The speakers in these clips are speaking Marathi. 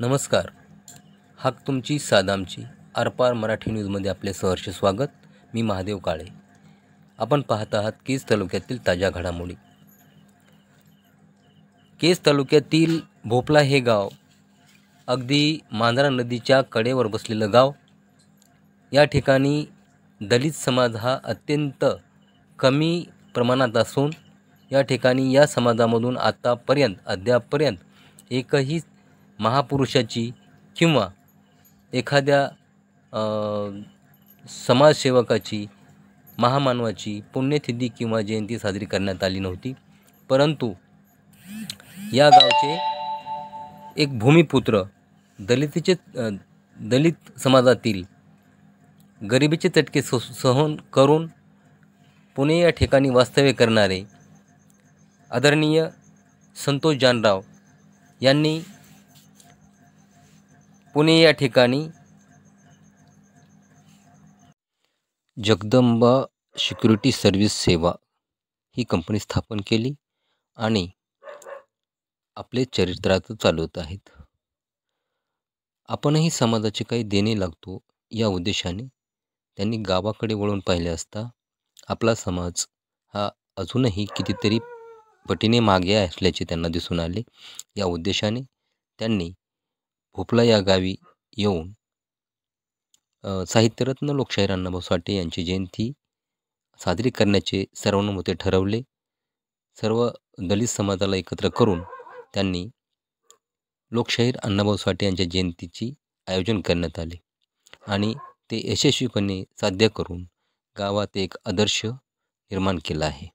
नमस्कार. हाक तुमची सादामची आरपार मराठी न्यूजमध्ये आपले सहर्ष स्वागत. मी महादेव काळे. आपण पाहत आहात केज तालुक्यातील ताज्या घडामोडी. केज तालुक्यातील भोपला हे गाव अगदी मांजरा नदीच्या कडेवर बसलेलं गाव. या ठिकाणी दलित समाज हा अत्यंत कमी प्रमाणात असून या ठिकाणी या समाजामधून अद्यापर्यंत एकही महापुरुषाची किंवा एखाद्या समाजसेवकाची महामानवाची पुण्यतिथी किंवा जयंती साजरी करण्यात आली नव्हती. परंतु या गावचे एक भूमिपुत्र दलित समाजातील गरिबीचे चटके सहन करून पुणे या ठिकाणी वास्तव्य करणारे आदरणीय संतोष जानराव यांनी पुणे या ठिकाणी जगदंबा सिक्युरिटी सर्व्हिस सेवा ही कंपनी स्थापन केली आणि आपले चरित्रार्थ चालवत आहेत. आपणही समाजाचे काही देणे लागतो या उद्देशाने त्यांनी गावाकडे वळून पाहिले असता आपला समाज हा अजूनही कितीतरी पटीने मागे असल्याचे त्यांना दिसून आले. या उद्देशाने त्यांनी भोपला या गावी येऊन साहित्यरत्न लोकशाहीर अण्णाभाऊ साठे यांची जयंती साजरी करण्याचे सर्वानुमते ठरवले. सर्व दलित समाजाला एकत्र करून त्यांनी लोकशाहीर अण्णाभाऊ साठे यांच्या जयंतीची आयोजन करण्यात आले आणि ते यशस्वीपणे साध्य करून गावात एक आदर्श निर्माण केला आहे.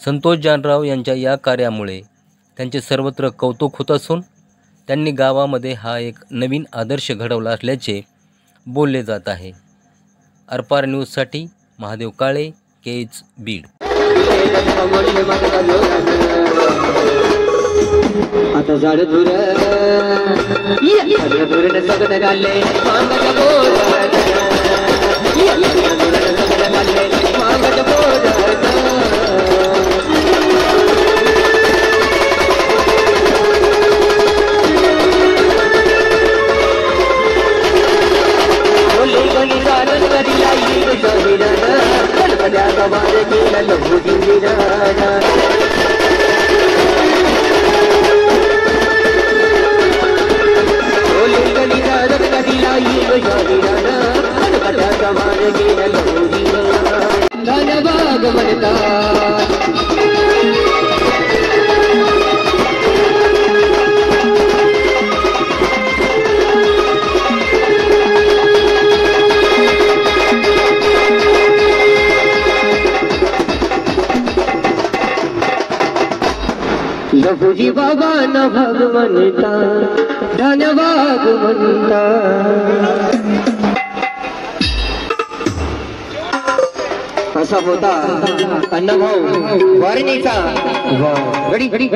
संतोष जानराव यांच्या या कार्यामुळे त्यांचे सर्वत्र कौतुक होत असून त्यांनी गावामध्ये हा एक नवीन आदर्श घडवला असल्याचे बोलले जात आहे. आरपार न्यूजसाठी महादेव काळे, केज, बीड. आता झाड धुर सगळं घालले लघुजी बाबा न भगवंता धन्यवाद म्हणता. असा होता अण्णाभाऊ वारणीचा घडी घडी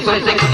Sorry,